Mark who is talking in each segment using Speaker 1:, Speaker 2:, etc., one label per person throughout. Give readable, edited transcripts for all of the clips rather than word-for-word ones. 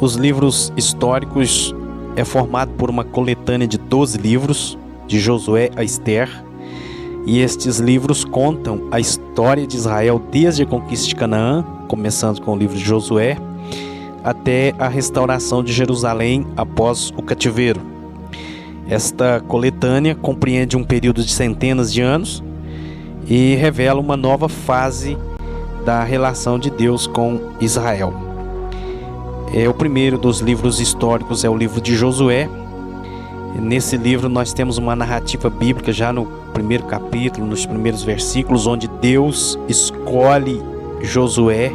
Speaker 1: Os livros históricos é formado por uma coletânea de 12 livros, de Josué a Ester, e estes livros contam a história de Israel desde a conquista de Canaã, começando com o livro de Josué, até a restauração de Jerusalém após o cativeiro. Esta coletânea compreende um período de centenas de anos e revela uma nova fase da relação de Deus com Israel. O primeiro dos livros históricos é o livro de Josué. Nesse livro nós temos uma narrativa bíblica já no primeiro capítulo, nos primeiros versículos, onde Deus escolhe Josué,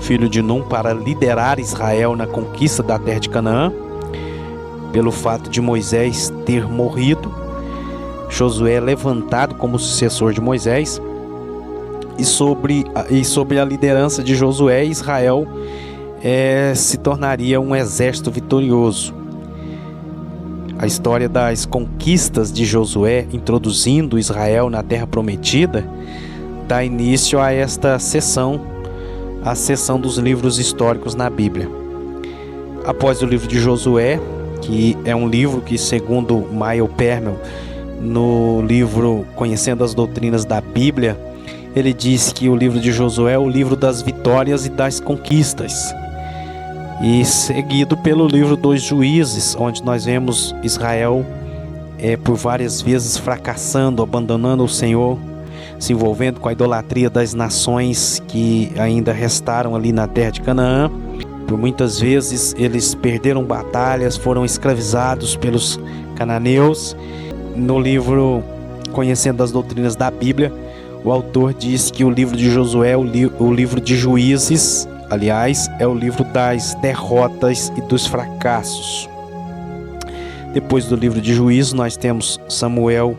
Speaker 1: filho de Num, para liderar Israel na conquista da terra de Canaã. Pelo fato de Moisés ter morrido, Josué é levantado como sucessor de Moisés, e sobre a liderança de Josué, Israel se tornaria um exército vitorioso. A história das conquistas de Josué, introduzindo Israel na terra prometida, dá início a esta seção, a seção dos livros históricos na Bíblia. Após o livro de Josué, que é um livro que, segundo Maio Permel, no livro Conhecendo as Doutrinas da Bíblia, ele diz que o livro de Josué é o livro das vitórias e das conquistas, e seguido pelo livro dos Juízes, onde nós vemos Israel por várias vezes fracassando, abandonando o Senhor, se envolvendo com a idolatria das nações que ainda restaram ali na terra de Canaã. Por muitas vezes eles perderam batalhas, foram escravizados pelos cananeus. No livro Conhecendo as Doutrinas da Bíblia, o autor diz que o livro de Josué, o livro de Juízes, aliás, é o livro das derrotas e dos fracassos. Depois do livro de Juízes, nós temos Samuel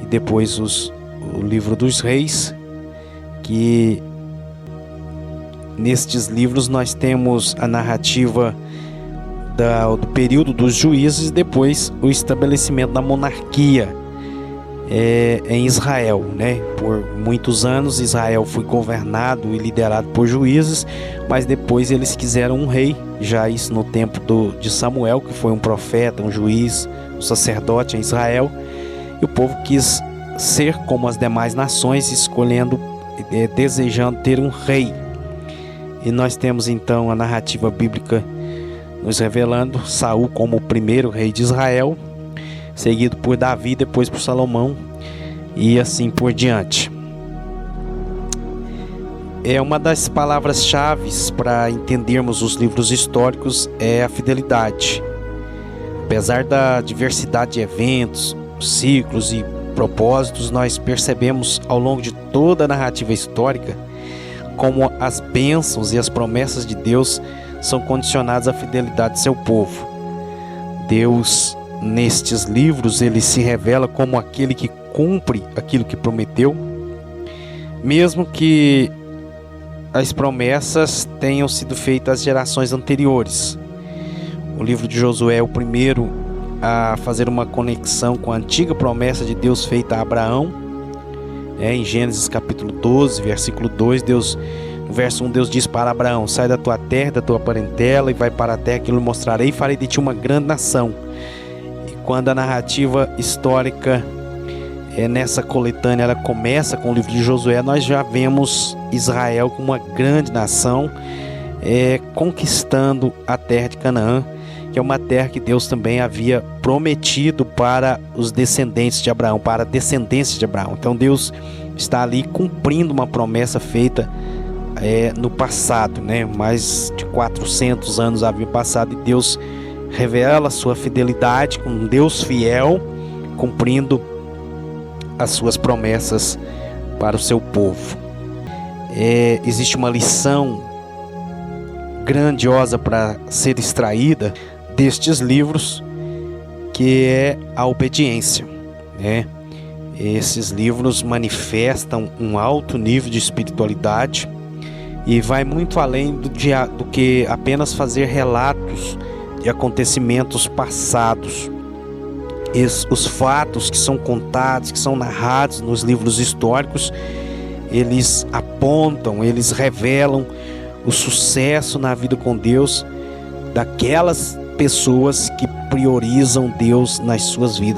Speaker 1: e depois o livro dos Reis, que nestes livros nós temos a narrativa do período dos juízes e depois o estabelecimento da monarquia em Israel, né? Por muitos anos Israel foi governado e liderado por juízes, mas depois eles quiseram um rei, já isso no tempo de Samuel, que foi um profeta, um juiz, um sacerdote em Israel, e o povo quis ser como as demais nações, escolhendo, desejando ter um rei. E nós temos então a narrativa bíblica nos revelando Saul como o primeiro rei de Israel, seguido por Davi, depois por Salomão e assim por diante. Uma das palavras-chave para entendermos os livros históricos é a fidelidade. Apesar da diversidade de eventos, ciclos e propósitos, nós percebemos ao longo de toda a narrativa histórica como as bênçãos e as promessas de Deus são condicionadas à fidelidade de seu povo. Deus, nestes livros, ele se revela como aquele que cumpre aquilo que prometeu, mesmo que as promessas tenham sido feitas às gerações anteriores. O livro de Josué é o primeiro a fazer uma conexão com a antiga promessa de Deus feita a Abraão. Em Gênesis capítulo 12, versículo 2, no verso 1, Deus diz para Abraão: sai da tua terra, da tua parentela, e vai para a terra que eu lhe mostrarei, e farei de ti uma grande nação. E quando a narrativa histórica nessa coletânea ela começa com o livro de Josué, nós já vemos Israel como uma grande nação, conquistando a terra de Canaã, que é uma terra que Deus também havia prometido para os descendentes de Abraão, para a descendência de Abraão. Então Deus está ali cumprindo uma promessa feita no passado, né? Mais de 400 anos havia passado, e Deus revela a sua fidelidade com um Deus fiel, cumprindo as suas promessas para o seu povo. Existe uma lição grandiosa para ser extraída destes livros, que é a obediência, né? Esses livros manifestam um alto nível de espiritualidade e vai muito além do que apenas fazer relatos de acontecimentos passados. Os fatos que são contados, que são narrados nos livros históricos, eles apontam, eles revelam o sucesso na vida com Deus daquelas pessoas que priorizam Deus nas suas vidas.